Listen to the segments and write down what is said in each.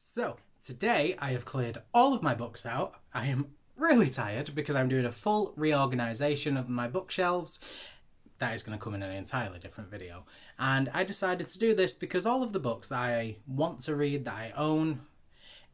So, today I have cleared all of my books out. I am really tired because I'm doing a full reorganisation of my bookshelves. That is going to come in an entirely different video. And I decided to do this because all of the books that I want to read, that I own,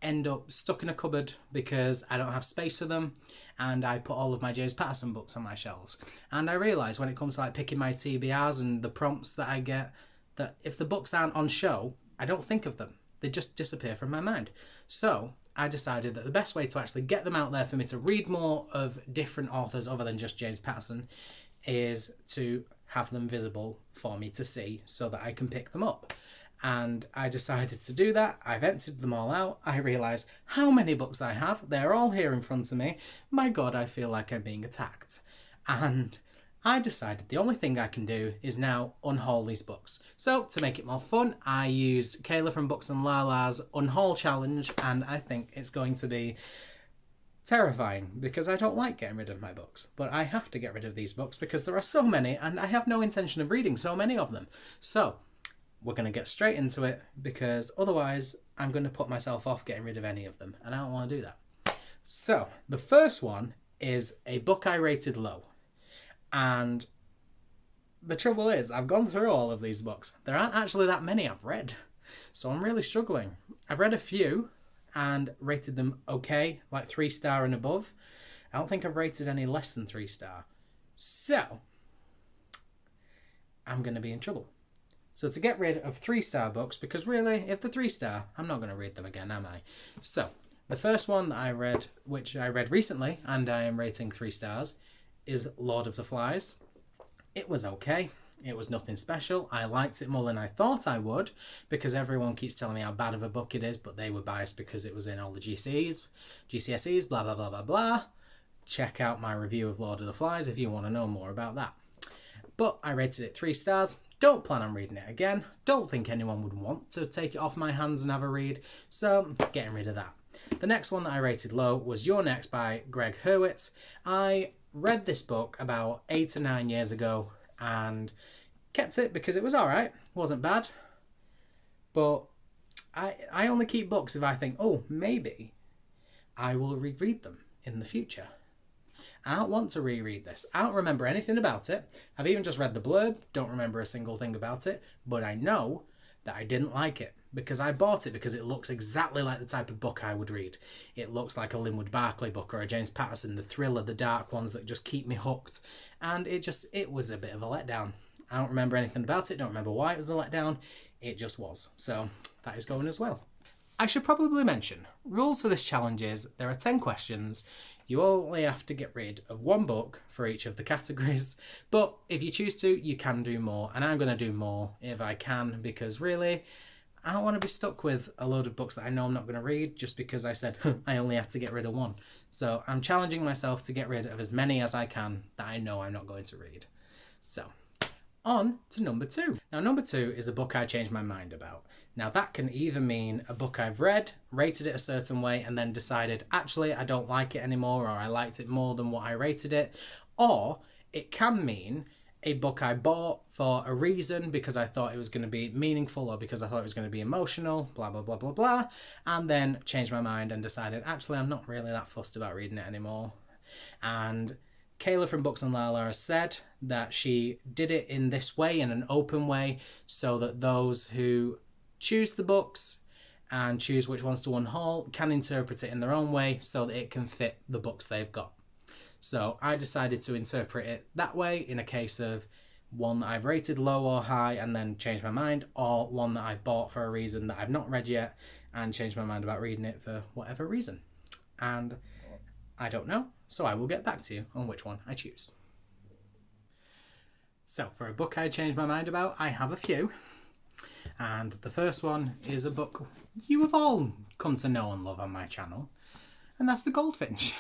end up stuck in a cupboard because I don't have space for them, and I put all of my James Patterson books on my shelves. And I realise when it comes to like picking my TBRs and the prompts that I get, that if the books aren't on show, I don't think of them. They just disappear from my mind. So I decided that the best way to actually get them out there for me to read more of different authors other than just James Patterson is to have them visible for me to see so that I can pick them up. And I decided to do that. I've emptied them all out. I realise how many books I have. They're all here in front of me. My God, I feel like I'm being attacked. And I decided the only thing I can do is now unhaul these books. So to make it more fun, I used Kayla from Books and Lala's Unhaul Challenge, and I think it's going to be terrifying because I don't like getting rid of my books. But I have to get rid of these books because there are so many and I have no intention of reading so many of them. So we're going to get straight into it because otherwise I'm going to put myself off getting rid of any of them, and I don't want to do that. So the first one is a book I rated low. And the trouble is, I've gone through all of these books. There aren't actually that many I've read. So I'm really struggling. I've read a few and rated them okay, like 3-star and above. I don't think I've rated any less than 3-star. So I'm going to be in trouble. So to get rid of 3-star books, because really, if they're 3-star, I'm not going to read them again, am I? So the first one that I read, which I read recently, and I am rating 3 stars, is Lord of the Flies. It was okay. It was nothing special. I liked it more than I thought I would because everyone keeps telling me how bad of a book it is, but they were biased because it was in all the GCSEs, blah, blah, blah, blah, blah. Check out my review of Lord of the Flies if you want to know more about that. But I rated it 3 stars. Don't plan on reading it again. Don't think anyone would want to take it off my hands and have a read. So, getting rid of that. The next one that I rated low was You're Next by Greg Hurwitz. I read this book about 8 or 9 years ago and kept it because it was alright. It wasn't bad. But I only keep books if I think, oh, maybe I will reread them in the future. I don't want to reread this. I don't remember anything about it. I've even just read the blurb, don't remember a single thing about it, but I know that I didn't like it because I bought it because it looks exactly like the type of book I would read. It looks like a Linwood Barclay book or a James Patterson, the thriller, the dark ones that just keep me hooked. And it was a bit of a letdown. I don't remember anything about it, don't remember why it was a letdown. It just was. So that is going as well. I should probably mention, rules for this challenge is there are 10 questions. You only have to get rid of 1 book for each of the categories. But if you choose to, you can do more. And I'm going to do more if I can because really, I don't want to be stuck with a load of books that I know I'm not going to read just because I said I only have to get rid of 1. So I'm challenging myself to get rid of as many as I can that I know I'm not going to read. So on to number 2. Now, number 2 is a book I changed my mind about. Now, that can either mean a book I've read, rated it a certain way, and then decided, actually, I don't like it anymore, or I liked it more than what I rated it. Or it can mean a book I bought for a reason because I thought it was going to be meaningful or because I thought it was going to be emotional, blah, blah, blah, blah, blah, and then changed my mind and decided, actually, I'm not really that fussed about reading it anymore. And Kayla from Books and Lala has said that she did it in this way, in an open way, so that those who choose the books and choose which ones to unhaul can interpret it in their own way so that it can fit the books they've got. So I decided to interpret it that way in a case of one that I've rated low or high and then changed my mind, or one that I've bought for a reason that I've not read yet and changed my mind about reading it for whatever reason. And I don't know, so I will get back to you on which one I choose. So for a book I changed my mind about, I have a few. And the first one is a book you have all come to know and love on my channel, and that's The Goldfinch.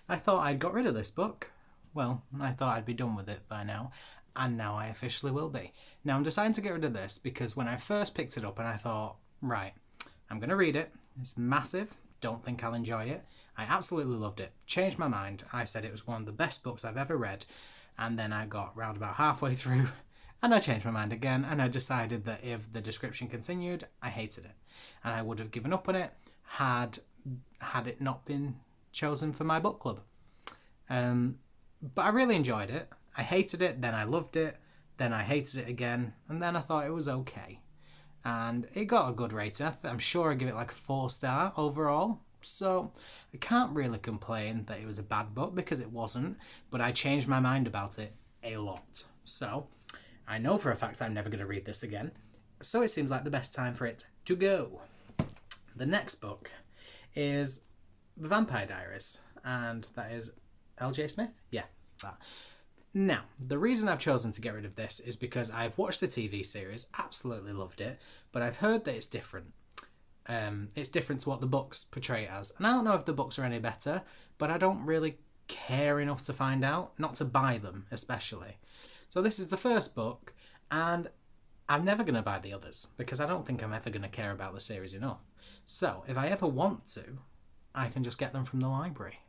I thought I'd got rid of this book. Well, I thought I'd be done with it by now, and now I officially will be. Now I'm deciding to get rid of this because when I first picked it up and I thought, right, I'm going to read it. It's massive. Don't think I'll enjoy it. I absolutely loved it. Changed my mind. I said it was one of the best books I've ever read, and then I got round about halfway through And I changed my mind again, and I decided that if the description continued, I hated it. And I would have given up on it had it not been chosen for my book club. But I really enjoyed it. I hated it, then I loved it, then I hated it again, and then I thought it was okay. And it got a good rating. I'm sure I give it like a 4-star overall. So I can't really complain that it was a bad book, because it wasn't, but I changed my mind about it a lot. So I know for a fact I'm never going to read this again. So it seems like the best time for it to go. The next book is The Vampire Diaries, and that is L.J. Smith? Yeah, that. Now, the reason I've chosen to get rid of this is because I've watched the TV series, absolutely loved it, but I've heard that it's different. It's different to what the books portray it as. And I don't know if the books are any better, but I don't really care enough to find out, not to buy them especially. So this is the first book, and I'm never going to buy the others, because I don't think I'm ever going to care about the series enough. So if I ever want to, I can just get them from the library.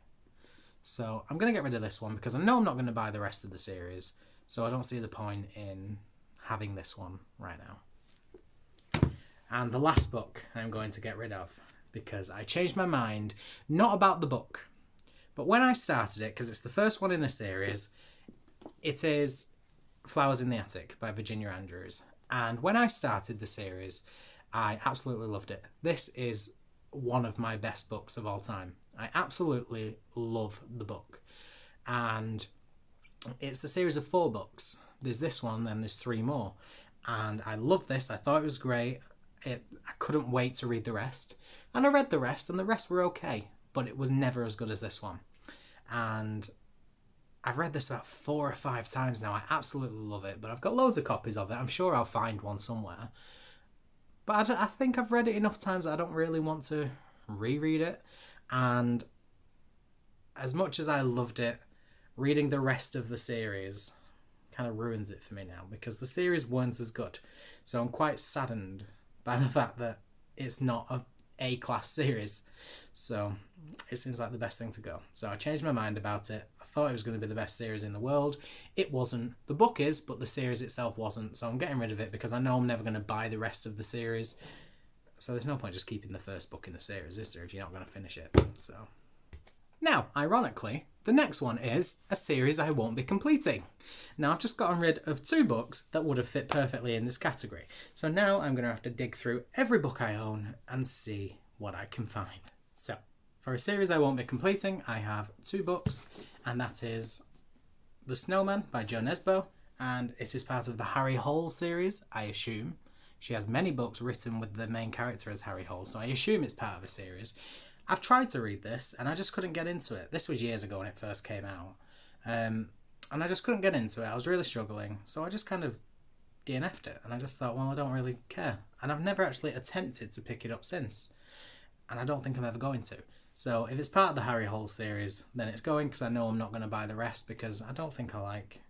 So I'm going to get rid of this one because I know I'm not going to buy the rest of the series, so I don't see the point in having this one right now. And the last book I'm going to get rid of because I changed my mind, not about the book, but when I started it, because it's the first one in a series, it is Flowers in the Attic by Virginia Andrews. And when I started the series, I absolutely loved it. This is one of my best books of all time. I absolutely love the book. And it's a series of 4 books. There's this one, then there's 3 more. And I love this. I thought it was great. I couldn't wait to read the rest. And I read the rest, and the rest were okay. But it was never as good as this one. And I've read this about 4 or 5 times now. I absolutely love it. But I've got loads of copies of it. I'm sure I'll find one somewhere. But I think I've read it enough times that I don't really want to reread it. And as much as I loved it, reading the rest of the series kind of ruins it for me now, because the series weren't as good. So I'm quite saddened by the fact that it's not a A-class series. So it seems like the best thing to go. So I changed my mind about it. I thought it was going to be the best series in the world. It wasn't. The book is, but the series itself wasn't. So I'm getting rid of it because I know I'm never going to buy the rest of the series. So there's no point just keeping the first book in the series, is there, if you're not going to finish it? So now, ironically, the next one is a series I won't be completing. Now, I've just gotten rid of 2 books that would have fit perfectly in this category. So now I'm going to have to dig through every book I own and see what I can find. So, for a series I won't be completing, I have 2 books, and that is The Snowman by Jo Nesbø, and it is part of the Harry Hole series, I assume. She has many books written with the main character as Harry Hole, so I assume it's part of a series. I've tried to read this, and I just couldn't get into it. This was years ago when it first came out. And I just couldn't get into it. I was really struggling. So I just kind of DNF'd it. And I just thought, well, I don't really care. And I've never actually attempted to pick it up since. And I don't think I'm ever going to. So if it's part of the Harry Hole series, then it's going, because I know I'm not going to buy the rest, because I don't think I like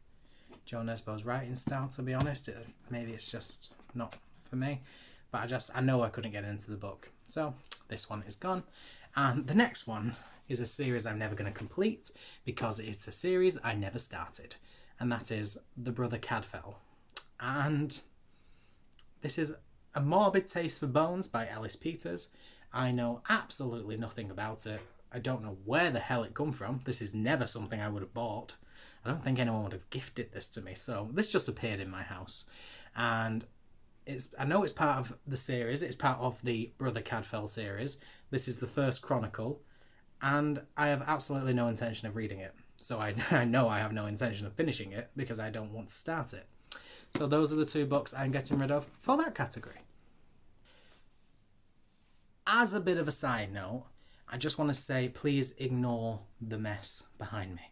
Jo Nesbø's writing style, to be honest. Maybe it's just not for me. But I know I couldn't get into the book. So this one is gone. And the next one is a series I'm never going to complete because it's a series I never started. And that is The Brother Cadfael. And this is A Morbid Taste for Bones by Ellis Peters. I know absolutely nothing about it. I don't know where the hell it come from. This is never something I would have bought. I don't think anyone would have gifted this to me. So this just appeared in my house. And I know it's part of the series. It's part of the Brother Cadfael series. This is the first chronicle, and I have absolutely no intention of reading it. So I know I have no intention of finishing it because I don't want to start it. So those are the 2 books I'm getting rid of for that category. As a bit of a side note, I just want to say please ignore the mess behind me.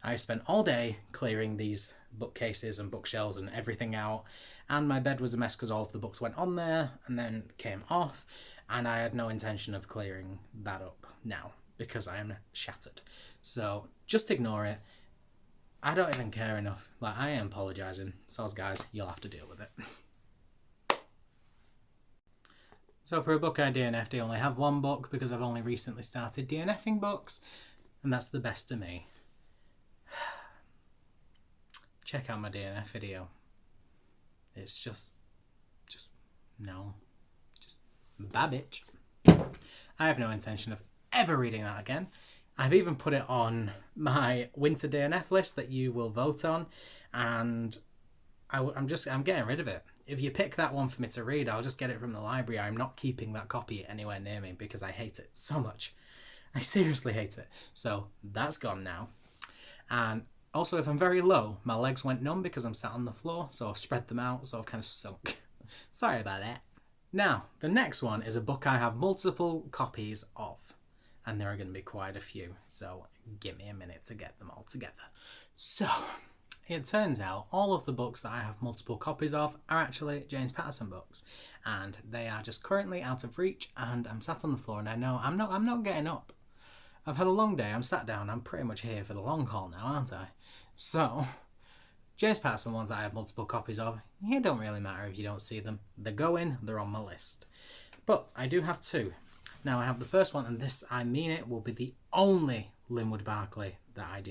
I spent all day clearing these bookcases and bookshelves and everything out, and my bed was a mess because all of the books went on there and then came off, and I had no intention of clearing that up now because I am shattered. So just ignore it. I don't even care enough. Like, I am apologising. So guys, you'll have to deal with it. So for a book I DNF'd, I only have 1 book because I've only recently started DNFing books, and that's the best of me. Check out my DNF video. It's just no. Just Babbage. I have no intention of ever reading that again. I've even put it on my winter DNF list that you will vote on, and I'm getting rid of it. If you pick that one for me to read, I'll just get it from the library. I'm not keeping that copy anywhere near me because I hate it so much. I seriously hate it. So that's gone now. And also, if I'm very low, my legs went numb because I'm sat on the floor, so I've spread them out, so I've kind of sunk. Sorry about that. Now, the next one is a book I have multiple copies of, and there are going to be quite a few, so give me a minute to get them all together. So, it turns out all of the books that I have multiple copies of are actually James Patterson books, and they are just currently out of reach, and I'm sat on the floor and I know I'm not getting up. I've had a long day, I'm sat down, I'm pretty much here for the long haul now, aren't I? So, James Patterson ones that I have multiple copies of, it don't really matter if you don't see them. They're going, they're on my list. But I do have two. Now I have the first one, and this, I mean it, will be the only Linwood Barclay that I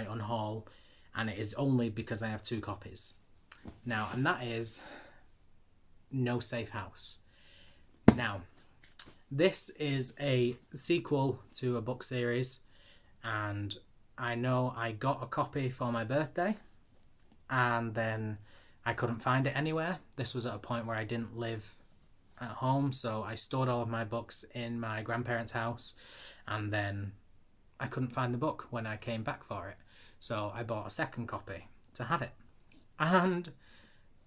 unhaul, and it is only because I have two copies. Now, and that is No Safe House. Now, this is a sequel to a book series, and I know I got a copy for my birthday, and then I couldn't find it anywhere. This was at a point where I didn't live at home, so I stored all of my books in my grandparents' house, and then I couldn't find the book when I came back for it. So I bought a second copy to have it. And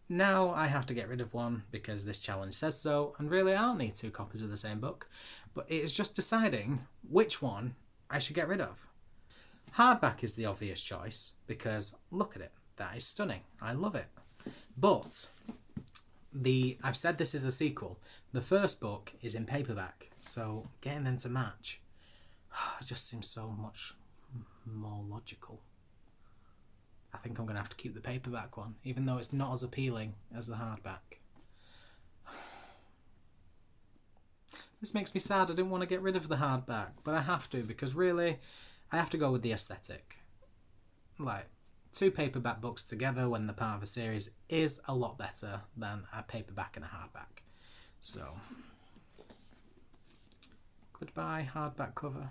now I have to get rid of one because this challenge says so, and really I don't need two copies of the same book, but it is just deciding which one I should get rid of. Hardback is the obvious choice because look at it, that is stunning. I love it. But I've said this is a sequel. The first book is in paperback, so getting them to match just seems so much more logical. I think I'm going to have to keep the paperback one, even though it's not as appealing as the hardback. This makes me sad. I didn't want to get rid of the hardback, but I have to because really, I have to go with the aesthetic. Like, two paperback books together when they're part of a series is a lot better than a paperback and a hardback. So, goodbye hardback cover.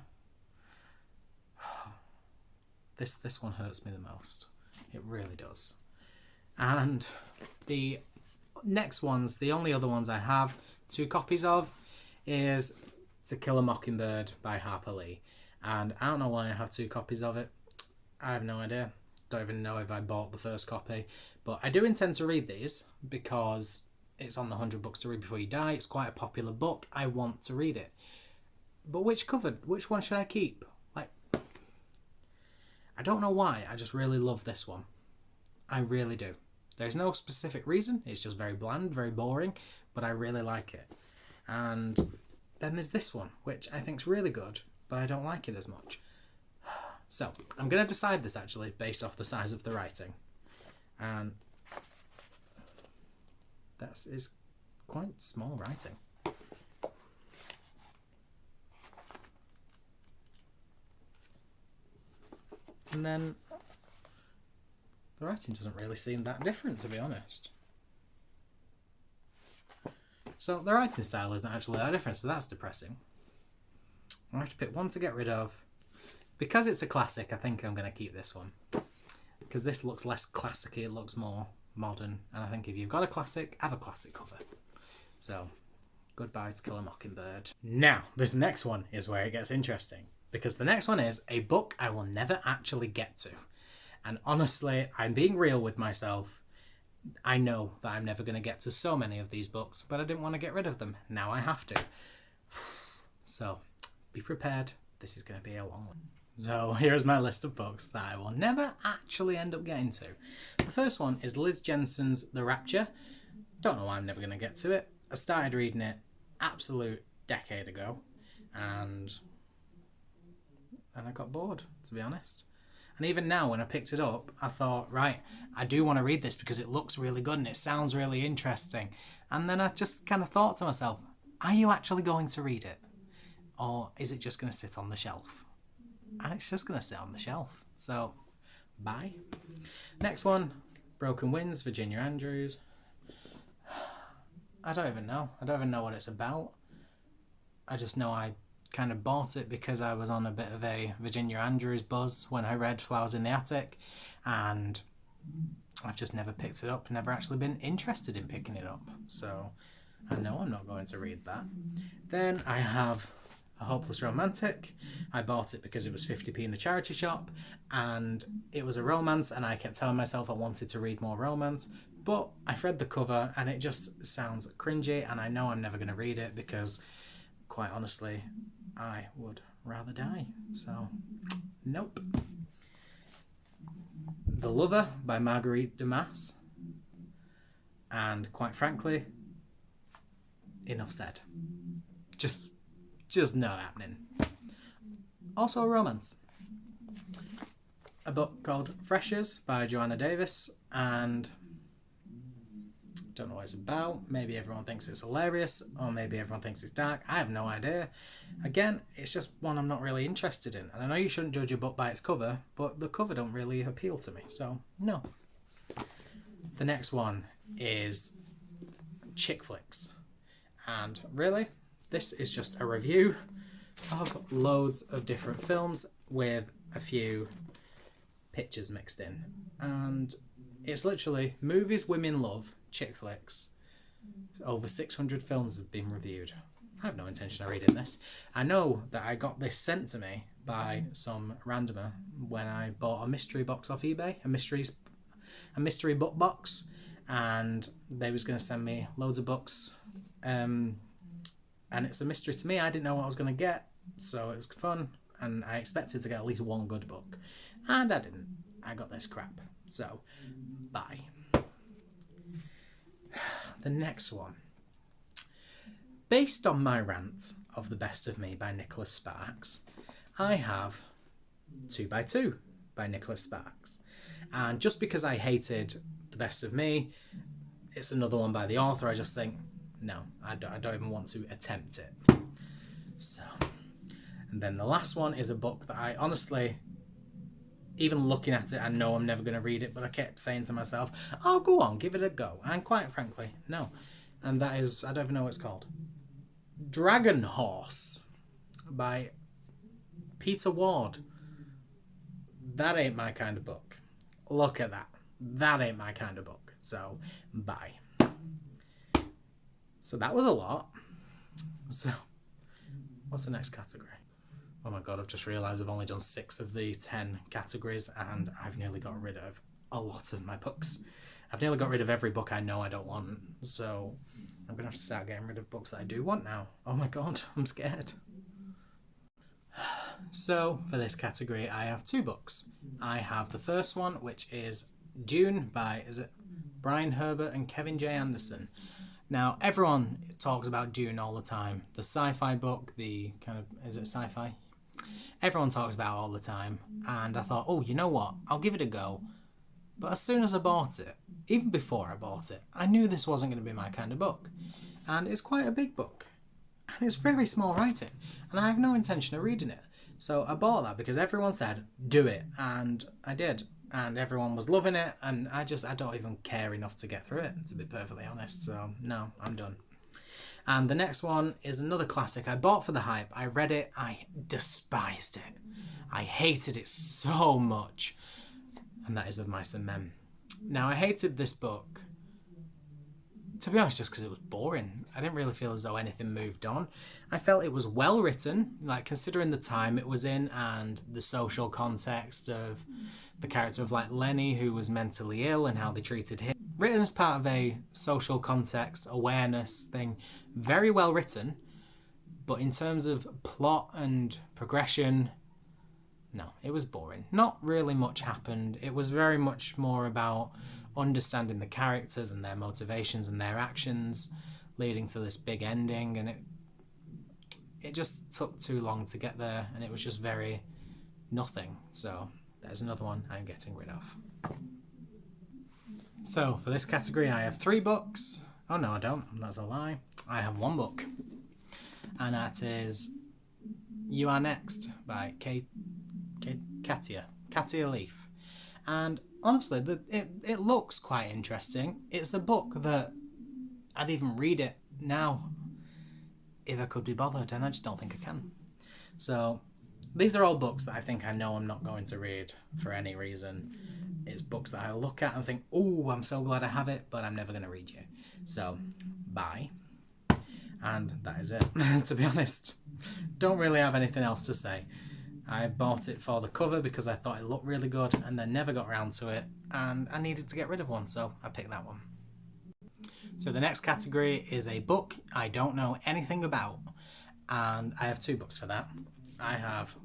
This one hurts me the most. It really does. And the next ones, the only other ones I have two copies of, is To Kill a Mockingbird by Harper Lee. And I don't know why I have two copies of it. I have no idea. Don't even know if I bought the first copy. But I do intend to read these because it's on the 100 Books to Read Before You Die. It's quite a popular book. I want to read it. But which one should I keep? Like, I don't know why. I just really love this one. I really do. There's no specific reason. It's just very bland, very boring. But I really like it. And then there's this one, which I think's really good, but I don't like it as much. So, I'm going to decide this actually based off the size of the writing. And that is quite small writing. And then the writing doesn't really seem that different, to be honest. So the writing style isn't actually that different, so that's depressing. I have to pick one to get rid of. Because it's a classic, I think I'm going to keep this one. Because this looks less classic-y, it looks more modern. And I think if you've got a classic, have a classic cover. So, goodbye To Kill a Mockingbird. Now, this next one is where it gets interesting. Because the next one is a book I will never actually get to. And honestly, I'm being real with myself. I know that I'm never going to get to so many of these books, but I didn't want to get rid of them. Now I have to. So, be prepared. This is going to be a long one. So, here's my list of books that I will never actually end up getting to. The first one is Liz Jensen's The Rapture. Don't know why I'm never going to get to it. I started reading it absolute decade ago, and I got bored, to be honest. And even now, when I picked it up, I thought, right, I do want to read this because it looks really good and it sounds really interesting. And then I just kind of thought to myself, are you actually going to read it? Or is it just going to sit on the shelf? And it's just going to sit on the shelf. So, bye. Next one, Broken Winds, Virginia Andrews. I don't even know. I don't even know what it's about. I just know I kind of bought it because I was on a bit of a Virginia Andrews buzz when I read Flowers in the Attic, and I've just never picked it up, never actually been interested in picking it up. So I know I'm not going to read that. Then I have A Hopeless Romantic. I bought it because it was 50p in a charity shop, and it was a romance, and I kept telling myself I wanted to read more romance, but I've read the cover and it just sounds cringy, and I know I'm never going to read it because, quite honestly, I would rather die. So, nope. The Lover by Marguerite Dumas. And quite frankly, enough said. Just not happening. Also a romance. A book called Freshers by Joanna Davis, and don't know what it's about. Maybe everyone thinks it's hilarious, or maybe everyone thinks it's dark. I have no idea. Again, it's just one I'm not really interested in. And I know you shouldn't judge a book by its cover, but the cover don't really appeal to me, so no. The next one is chick flicks. And really, this is just a review of loads of different films with a few pictures mixed in. And it's literally movies women love, chick flicks. Over 600 films have been reviewed. I have no intention of reading this. I know that I got this sent to me by some randomer when I bought a mystery box off eBay, a mystery book box, and they was going to send me loads of books. And it's a mystery to me. I didn't know what I was going to get, so it was fun, and I expected to get at least one good book, and I didn't. I got this crap. So, bye. The next one. Based on my rant of The Best of Me by Nicholas Sparks, I have 2x2 by Nicholas Sparks. And just because I hated The Best of Me, it's another one by the author, I just think, no, I don't even want to attempt it. So, and then the last one is a book that I honestly, even looking at it, I know I'm never going to read it, but I kept saying to myself, oh, go on, give it a go. And quite frankly, no. And that is, I don't even know what it's called. Dragon Horse by Peter Ward. That ain't my kind of book. Look at that. That ain't my kind of book. So, bye. So that was a lot. So, what's the next category? Oh my god, I've just realised I've only done 6 of the 10 categories, and I've nearly got rid of a lot of my books. I've nearly got rid of every book I know I don't want, so I'm going to have to start getting rid of books that I do want now. Oh my god, I'm scared. So, for this category, I have 2 books. I have the first one, which is Dune by, Brian Herbert and Kevin J. Anderson. Now, everyone talks about Dune all the time. The sci-fi book, the kind of, is it sci-fi? Everyone talks about it all the time. And I thought, oh, you know what? I'll give it a go. But as soon as I bought it, even before I bought it, I knew this wasn't going to be my kind of book. And it's quite a big book. And it's very small writing. And I have no intention of reading it. So I bought that because everyone said, do it. And I did. And everyone was loving it, and I don't even care enough to get through it, to be perfectly honest. So, no, I'm done. And the next one is another classic. I bought for the hype. I read it. I despised it. I hated it so much. And that is Of Mice and Men. Now, I hated this book, to be honest, just because it was boring. I didn't really feel as though anything moved on. I felt it was well written, like considering the time it was in and the social context of the character of like Lenny, who was mentally ill, and how they treated him. Written as part of a social context awareness thing, very well written, but in terms of plot and progression, no, it was boring. Not really much happened. It was very much more about understanding the characters and their motivations and their actions, leading to this big ending, and it just took too long to get there, and it was just very nothing. So there's another one I'm getting rid of. So for this category, I have 3 books. Oh no, I don't. That's a lie. I have 1 book, and that is You Are Next by Katia Leaf. And honestly, it looks quite interesting. It's a book that I'd even read it now if I could be bothered, and I just don't think I can. So these are all books that I think I know I'm not going to read for any reason. It's books that I look at and think, oh, I'm so glad I have it, but I'm never going to read you. So, bye. And that is it, to be honest. Don't really have anything else to say. I bought it for the cover because I thought it looked really good and then never got around to it, and I needed to get rid of one, so I picked that one. So the next category is a book I don't know anything about, and I have two books for that. I have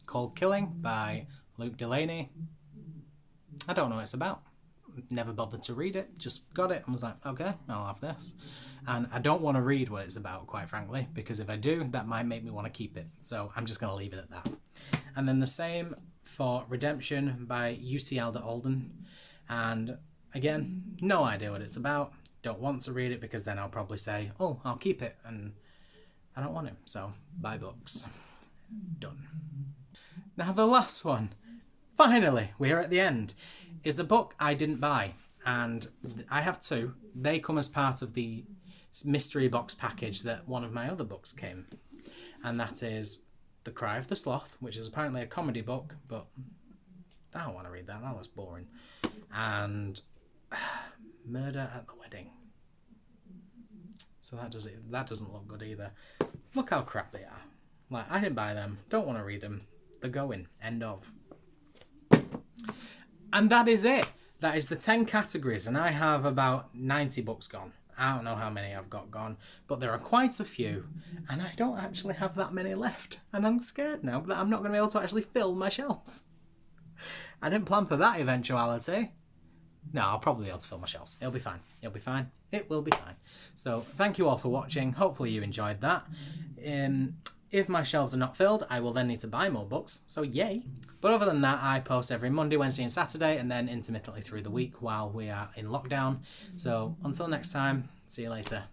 Cold Killing by Luke Delaney. I don't know what it's about. Never bothered to read it, just got it and was like, okay, I'll have this. And I don't want to read what it's about, quite frankly, because if I do, that might make me want to keep it. So I'm just going to leave it at that. And then the same for Redemption by UC Alder Alden. And again, no idea what it's about. Don't want to read it because then I'll probably say, oh, I'll keep it. And I don't want to. So buy books. Done. Now the last one, finally, we're at the end, is the book I didn't buy. And I have two. They come as part of the mystery box package that one of my other books came. And that is The Cry of the Sloth, which is apparently a comedy book, but I don't want to read that. That was boring. And Murder at the Wedding. So that doesn't look good either. Look how crap they are. Like, I didn't buy them. Don't want to read them. They're going. End of. And that is it. That is the 10 categories, and I have about 90 books gone. I don't know how many I've got gone, but there are quite a few, and I don't actually have that many left. And I'm scared now that I'm not going to be able to actually fill my shelves. I didn't plan for that eventuality. No, I'll probably be able to fill my shelves. It'll be fine. It'll be fine. It will be fine. So thank you all for watching. Hopefully you enjoyed that. If my shelves are not filled, I will then need to buy more books. So yay. But other than that, I post every Monday, Wednesday and Saturday, and then intermittently through the week while we are in lockdown. So until next time, see you later.